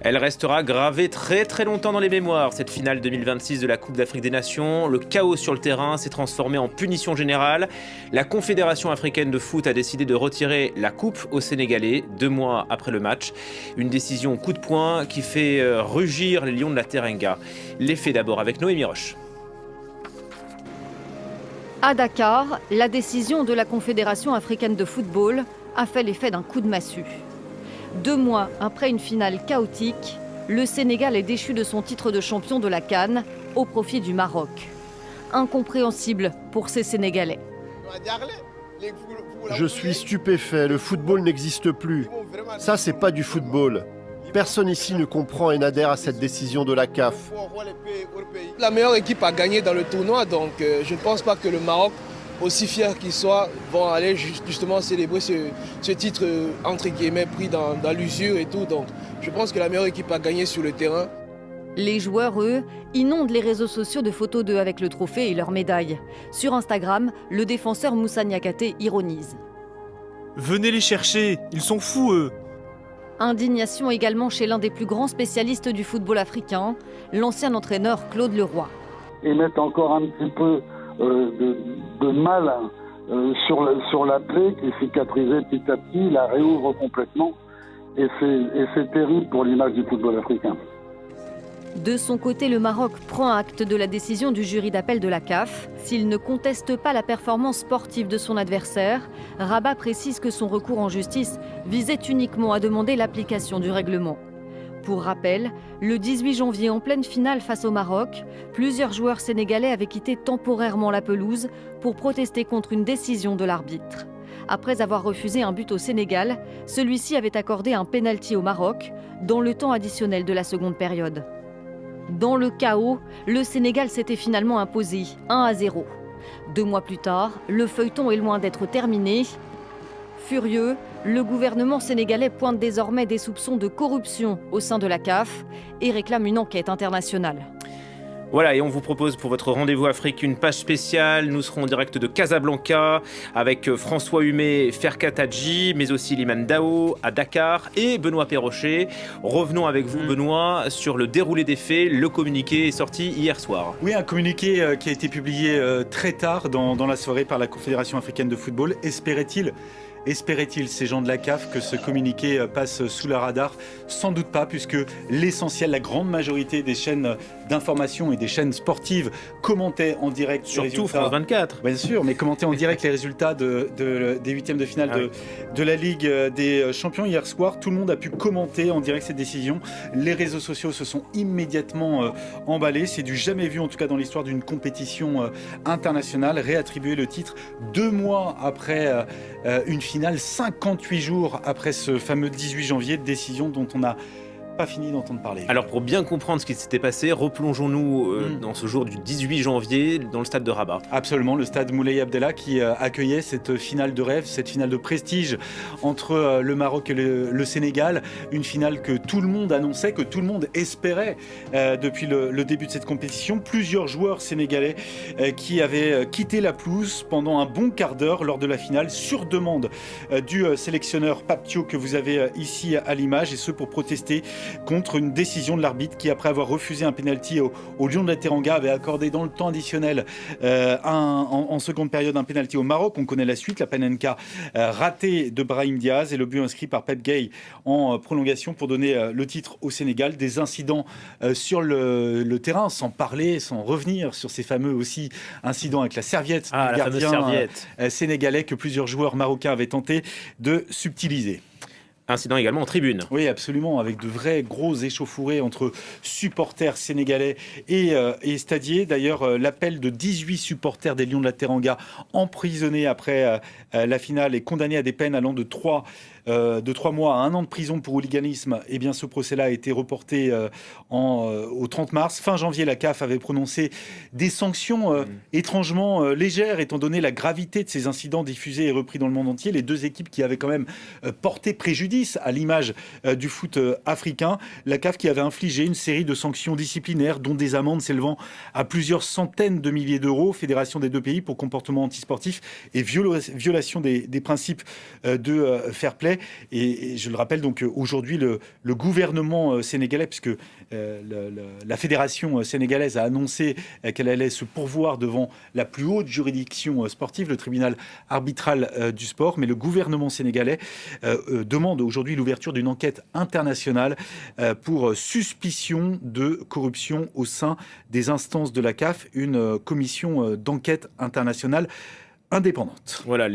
Elle restera gravée très très longtemps dans les mémoires, cette finale 2026 de la Coupe d'Afrique des Nations. Le chaos sur le terrain s'est transformé en punition générale. La Confédération africaine de foot a décidé de retirer la coupe aux Sénégalais 2 mois après le match. Une décision coup de poing qui fait rugir les lions de la Teranga. Les faits d'abord avec Noémie Roche. À Dakar, la décision de la Confédération africaine de football a fait l'effet d'un coup de massue. 2 mois après une finale chaotique, le Sénégal est déchu de son titre de champion de la CAN au profit du Maroc. Incompréhensible pour ces Sénégalais. Je suis stupéfait, le football n'existe plus. Ça, c'est pas du football. Personne ici ne comprend et n'adhère à cette décision de la CAF. La meilleure équipe a gagné dans le tournoi, donc je ne pense pas que le Maroc, aussi fier qu'il soit, vont aller justement célébrer ce titre entre guillemets pris dans l'usure et tout. Donc je pense que la meilleure équipe a gagné sur le terrain. Les joueurs, eux, inondent les réseaux sociaux de photos d'eux avec le trophée et leur médaille. Sur Instagram, le défenseur Moussa Niakhaté ironise. Venez les chercher, ils sont fous eux. Indignation également chez l'un des plus grands spécialistes du football africain, l'ancien entraîneur Claude Leroy. Ils mettent encore un petit peu de mal sur la plaie qui est cicatrisée petit à petit, la réouvre complètement et c'est terrible pour l'image du football africain. De son côté, le Maroc prend acte de la décision du jury d'appel de la CAF. S'il ne conteste pas la performance sportive de son adversaire, Rabat précise que son recours en justice visait uniquement à demander l'application du règlement. Pour rappel, le 18 janvier, en pleine finale face au Maroc, plusieurs joueurs sénégalais avaient quitté temporairement la pelouse pour protester contre une décision de l'arbitre. Après avoir refusé un but au Sénégal, celui-ci avait accordé un pénalty au Maroc dans le temps additionnel de la seconde période. Dans le chaos, le Sénégal s'était finalement imposé 1-0. 2 mois plus tard, le feuilleton est loin d'être terminé. Furieux, le gouvernement sénégalais pointe désormais des soupçons de corruption au sein de la CAF et réclame une enquête internationale. Voilà, et on vous propose pour votre rendez-vous Afrique une page spéciale. Nous serons en direct de Casablanca avec François Humé, Ferkat Hadji, mais aussi Liman Dao à Dakar et Benoît Perrochet. Revenons avec vous, Benoît, sur le déroulé des faits. Le communiqué est sorti hier soir. Oui, un communiqué qui a été publié très tard dans la soirée par la Confédération africaine de football. Espérait-il, ces gens de la CAF, que ce communiqué passe sous le radar? Sans doute pas, puisque l'essentiel, la grande majorité des chaînes d'information et des chaînes sportives commentaient en direct les résultats. Surtout France 24. Bien sûr, mais commentaient en direct les résultats des huitièmes de finale de la Ligue des Champions. Hier soir, tout le monde a pu commenter en direct cette décision. Les réseaux sociaux se sont immédiatement emballés. C'est du jamais vu, en tout cas dans l'histoire d'une compétition internationale. Réattribuer le titre 2 mois après une finale, 58 jours après ce fameux 18 janvier, décision dont on n'a pas fini d'entendre parler. Alors pour bien comprendre ce qui s'était passé, replongeons-nous dans ce jour du 18 janvier dans le stade de Rabat. Absolument, le stade Moulay Abdellah qui accueillait cette finale de rêve, cette finale de prestige entre le Maroc et le Sénégal. Une finale que tout le monde annonçait, que tout le monde espérait depuis le début de cette compétition. Plusieurs joueurs sénégalais qui avaient quitté la pelouse pendant un bon quart d'heure lors de la finale sur demande du sélectionneur Pape Thiaw que vous avez ici à l'image, et ce pour protester contre une décision de l'arbitre qui, après avoir refusé un pénalty au Lions de la Teranga, avait accordé dans le temps additionnel en seconde période un pénalty au Maroc. On connaît la suite, la panenka ratée de Brahim Diaz et le but inscrit par Pep Gueye en prolongation pour donner le titre au Sénégal. Des incidents sur le terrain, sans revenir sur ces fameux aussi incidents avec la serviette du gardien sénégalais que plusieurs joueurs marocains avaient tenté de subtiliser. Incident également en tribune. Oui, absolument, avec de vrais gros échauffourées entre supporters sénégalais et stadiers. D'ailleurs, l'appel de 18 supporters des Lions de la Teranga emprisonnés après la finale et condamnés à des peines allant de 3 mois à 1 an de prison pour hooliganisme, eh bien ce procès-là a été reporté au 30 mars. Fin janvier, la CAF avait prononcé des sanctions étrangement légères, étant donné la gravité de ces incidents diffusés et repris dans le monde entier. Les 2 équipes qui avaient quand même porté préjudice à l'image du foot africain. La CAF qui avait infligé une série de sanctions disciplinaires, dont des amendes s'élevant à plusieurs centaines de milliers d'euros, fédération des 2 pays pour comportement antisportif et violation des principes de fair play. Et je le rappelle, donc aujourd'hui, le gouvernement sénégalais, puisque la fédération sénégalaise a annoncé qu'elle allait se pourvoir devant la plus haute juridiction sportive, le tribunal arbitral du sport, mais le gouvernement sénégalais demande aujourd'hui l'ouverture d'une enquête internationale pour suspicion de corruption au sein des instances de la CAF, une commission d'enquête internationale indépendante. Voilà,